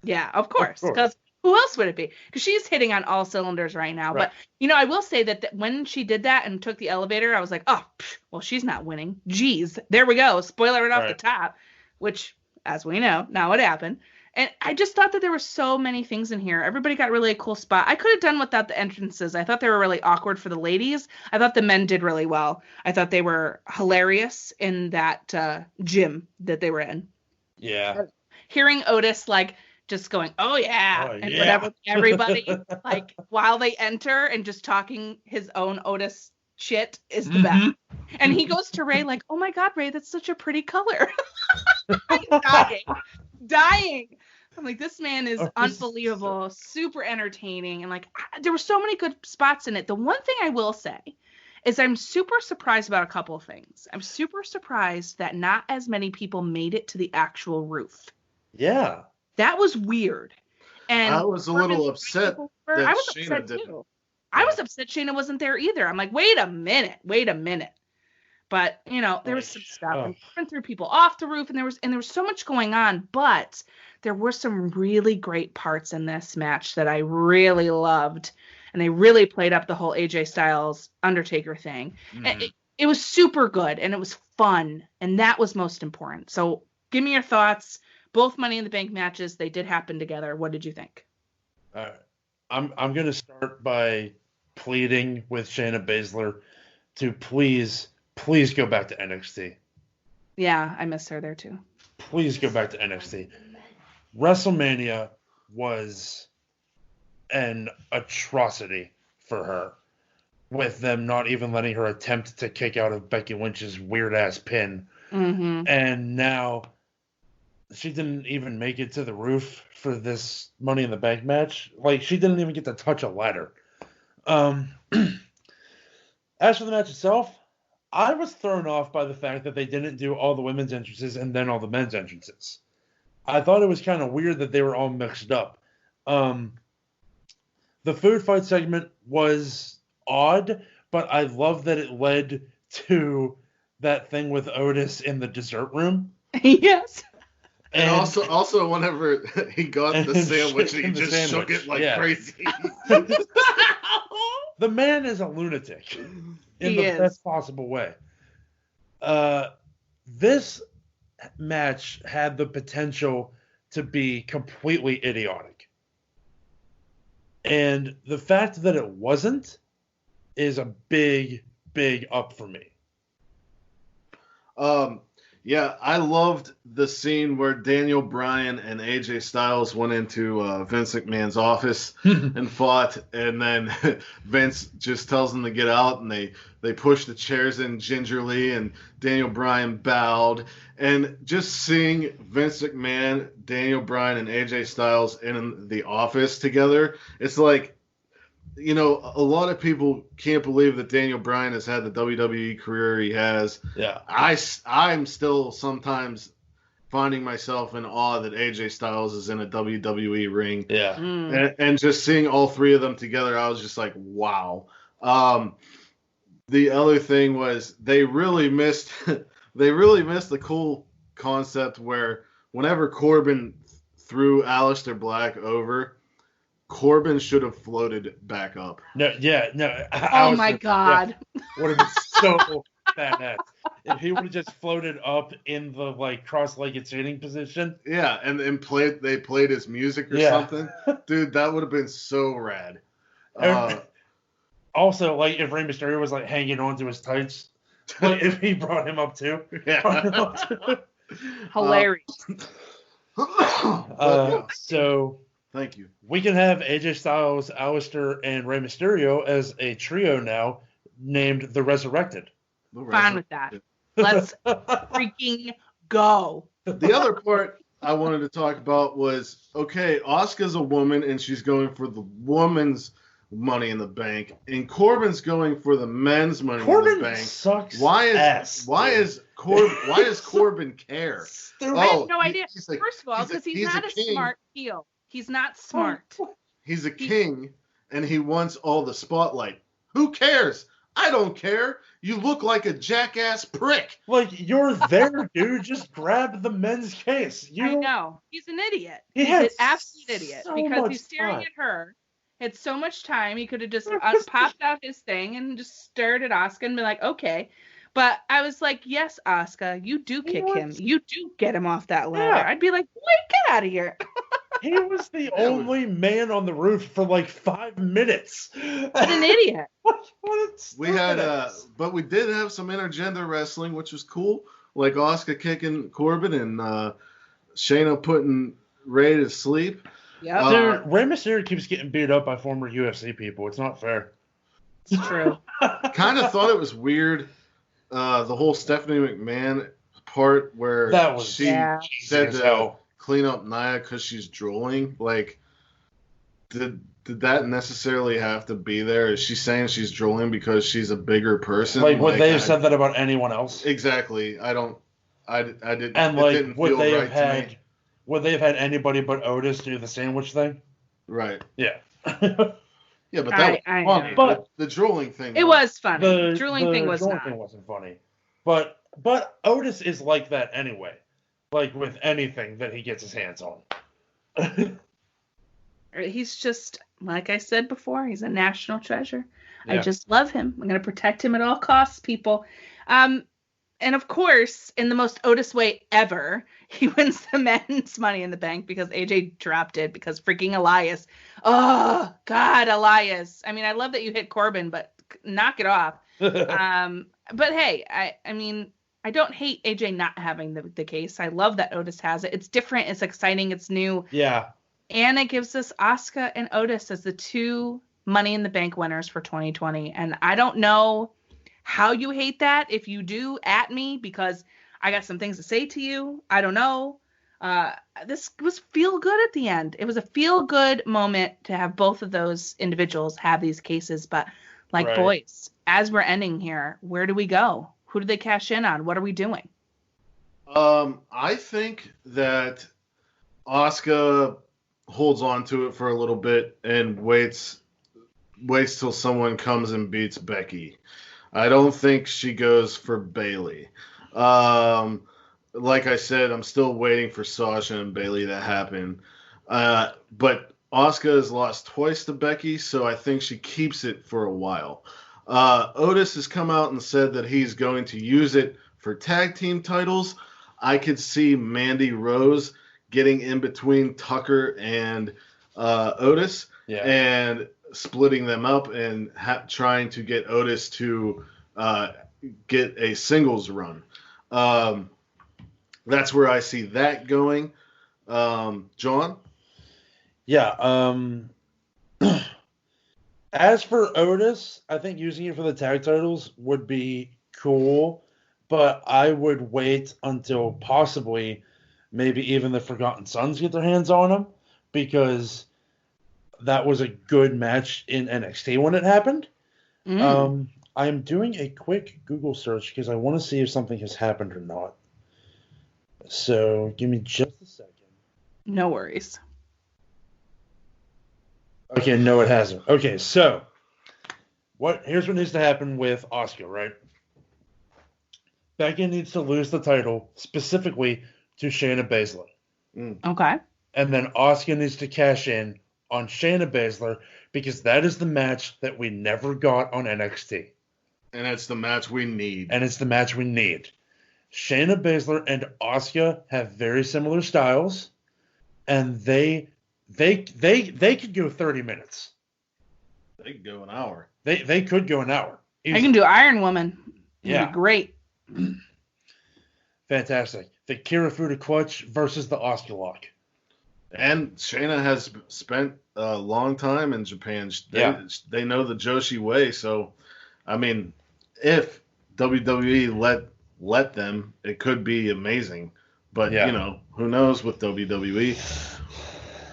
Yeah, of course. Because who else would it be? Because she's hitting on all cylinders right now. Right. But, I will say that when she did that and took the elevator, I was like, oh, well, she's not winning. Jeez. There we go. Spoiler it off the top, which, as we know, now it happened. And I just thought that there were so many things in here. Everybody got really a cool spot. I could have done without the entrances. I thought they were really awkward for the ladies. I thought the men did really well. I thought they were hilarious in that gym that they were in. Yeah. Hearing Otis, just going, oh yeah, and whatever, everybody, while they enter and just talking his own Otis shit is the best. And he goes to Ray oh my God, Ray, that's such a pretty color. I'm dying. I'm like, this man is unbelievable, super entertaining. And there were so many good spots in it. The one thing I will say is I'm super surprised about a couple of things. I'm super surprised that not as many people made it to the actual roof. Yeah. That was weird. And I was a little upset that I was Shayna upset didn't. too. I was upset Shayna wasn't there either. I'm like, wait a minute. But, there was some stuff. And we went through people off the roof, and there was so much going on. But there were some really great parts in this match that I really loved. And they really played up the whole AJ Styles Undertaker thing. And it was super good, and it was fun. And that was most important. So give me your thoughts. Both Money in the Bank matches, they did happen together. What did you think? I'm going to start by pleading with Shayna Baszler to please go back to NXT. Yeah, I miss her there too. Please go back to NXT. WrestleMania was an atrocity for her, with them not even letting her attempt to kick out of Becky Lynch's weird-ass pin. Mm-hmm. And now she didn't even make it to the roof for this Money in the Bank match. She didn't even get to touch a ladder. As for the match itself, I was thrown off by the fact that they didn't do all the women's entrances and then all the men's entrances. I thought it was kind of weird that they were all mixed up. The food fight segment was odd, but I love that it led to that thing with Otis in the dessert room. Yes. And also whenever he got the sandwich, he just shook it crazy. The man is a lunatic in the best possible way. This match had the potential to be completely idiotic. And the fact that it wasn't is a big, big up for me. Yeah, I loved the scene where Daniel Bryan and AJ Styles went into Vince McMahon's office and fought, and then Vince just tells them to get out, and they push the chairs in gingerly, and Daniel Bryan bowed. And just seeing Vince McMahon, Daniel Bryan, and AJ Styles in the office together, it's like, a lot of people can't believe that Daniel Bryan has had the WWE career he has. Yeah. I'm still sometimes finding myself in awe that AJ Styles is in a WWE ring. Yeah. And just seeing all three of them together, I was just like, wow. The other thing was they really missed the cool concept where whenever Corbin threw Aleister Black over, Corbin should have floated back up. No. Oh my God. Would have been so badass if he would have just floated up in the cross-legged seating position. Yeah, and they played his music or something. Dude, that would have been so rad. Also, if Rey Mysterio was hanging on to his tights, if he brought him up too. Yeah. Hilarious. So. Thank you. We can have AJ Styles, Aleister, and Rey Mysterio as a trio now named The Resurrected. Fine with that. Let's freaking go. The other part I wanted to talk about was, okay, Asuka's a woman and she's going for the woman's Money in the Bank, and Corbin's going for the men's Money in the Bank. Sucks. Why is Why does Corbin care? Stupid. I have no idea. He's like, First of all, because he's not a king. smart heel. He's not smart. He's a king, and he wants all the spotlight. Who cares? I don't care. You look like a jackass prick. Like, you're there, dude. Just grab the men's case. I know. He's an idiot. He's an absolute idiot. so because much he's staring time. at her. Had so much time. He could have just popped out his thing and just stared at Asuka and been like, okay. But I was like, yes, Asuka, you do kick him. You do get him off that ladder. Yeah. I'd be like, wait, get out of here. He was the only man on the roof for like 5 minutes. What an idiot. We had, but we did have some intergender wrestling, which was cool. Like Asuka kicking Corbin and Shayna putting Ray to sleep. Yeah, dude, Rey Mysterio keeps getting beat up by former UFC people. It's not fair. It's true. Kind of thought it was weird, the whole Stephanie McMahon part where she said to clean up Nia because she's drooling. Like, did that necessarily have to be there? Is she saying she's drooling because she's a bigger person? Like, would they have said that about anyone else? Exactly. I didn't. And like, didn't would feel they right have had? Would they have had anybody but Otis do the sandwich thing? Right. Yeah. Yeah, but that was funny. But the drooling thing. It was funny. The drooling thing was drooling not. thing wasn't funny. But Otis is like that anyway. Like with anything that he gets his hands on. He's just, like I said before, he's a national treasure. Yeah. I just love him. I'm going to protect him at all costs, people. And of course, in the most Otis way ever, he wins the men's Money in the Bank because AJ dropped it because freaking Elias. Oh, God, Elias. I mean, I love that you hit Corbin, but knock it off. But hey, I mean, I don't hate AJ not having the case. I love that Otis has it. It's different. It's exciting. It's new. Yeah. And it gives us Asuka and Otis as the two Money in the Bank winners for 2020. And I don't know how you hate that. If you do, at me, because I got some things to say to you. I don't know. This was feel good at the end. It was a feel good moment to have both of those individuals have these cases. But like, right. Boys, as we're ending here, where do we go? Who do they cash in on? What are we doing? I think that Asuka holds on to it for a little bit and waits till someone comes and beats Becky. I don't think she goes for Bayley. Like I said, I'm still waiting for Sasha and Bayley to happen. But Asuka has lost twice to Becky, so I think she keeps it for a while. Otis has come out and said that he's going to use it for tag team titles. I could see Mandy Rose getting in between Tucker and Otis and splitting them up and trying to get Otis to get a singles run. That's where I see that going. John? Yeah. As for Otis, I think using it for the tag titles would be cool, but I would wait until possibly maybe even the Forgotten Sons get their hands on him, because that was a good match in NXT when it happened. I am doing a quick Google search because I want to see if something has happened or not. So give me just a second. No worries. Okay, no, it hasn't. Okay, so here's what needs to happen with Asuka, right? Becky needs to lose the title specifically to Shayna Baszler. Okay. And then Asuka needs to cash in on Shayna Baszler because that is the match that we never got on NXT. And it's the match we need. Shayna Baszler and Asuka have very similar styles, and they could go 30 minutes. They could go an hour. They could go an hour. I can do Iron Woman. Yeah. Be great. Fantastic. The Kirifuda clutch versus the Asuka lock. And Shayna has spent a long time in Japan. They know the Joshi way. So, I mean, if WWE let them, it could be amazing. But, you know, who knows with WWE?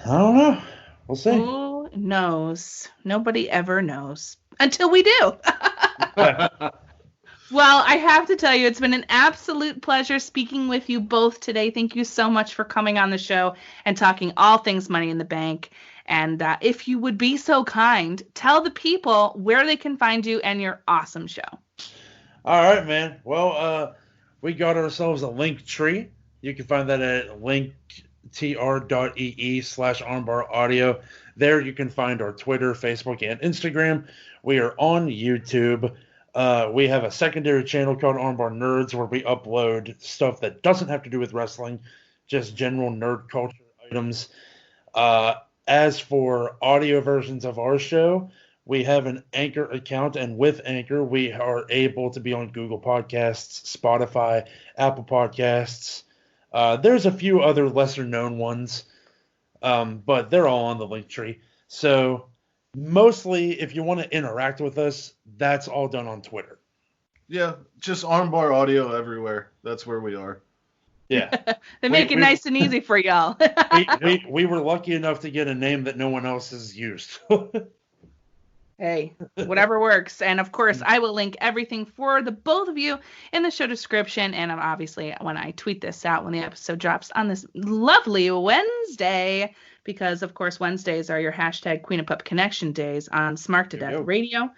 I don't know. We'll see. Who knows? Nobody ever knows. Until we do. Well, I have to tell you, it's been an absolute pleasure speaking with you both today. Thank you so much for coming on the show and talking all things Money in the Bank. And if you would be so kind, tell the people where they can find you and your awesome show. All right, man. Well, we got ourselves a link tree. You can find that at linktr.ee/Armbar Audio. There you can find our Twitter, Facebook, and Instagram. We are on YouTube. We have a secondary channel called Armbar Nerds where we upload stuff that doesn't have to do with wrestling, just general nerd culture items. As for audio versions of our show, we have an Anchor account, and with Anchor, we are able to be on Google Podcasts, Spotify, Apple Podcasts. There's a few other lesser-known ones, but they're all on the link tree. So mostly, if you want to interact with us, that's all done on Twitter. Yeah, just Armbar Audio everywhere. That's where we are. Yeah. They make it nice and easy for y'all. we were lucky enough to get a name that no one else has used. Hey, whatever works. And of course, I will link everything for the both of you in the show description. And obviously, when I tweet this out, when the episode drops on this lovely Wednesday, because of course, Wednesdays are your hashtag Queen of Pup Connection days on Smart to Death Radio.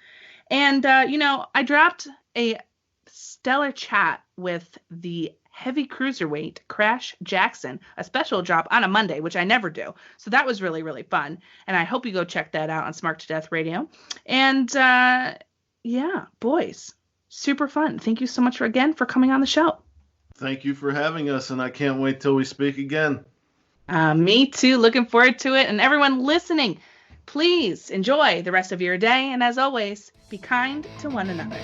And, I dropped a stellar chat with the heavy cruiserweight Crash Jackson, a special drop on a Monday, which I never do. So that was really, really fun. And I hope you go check that out on Smart to Death Radio. And boys, super fun. Thank you so much again for coming on the show. Thank you for having us, and I can't wait till we speak again. Me too. Looking forward to it. And everyone listening, please enjoy the rest of your day. And as always, be kind to one another.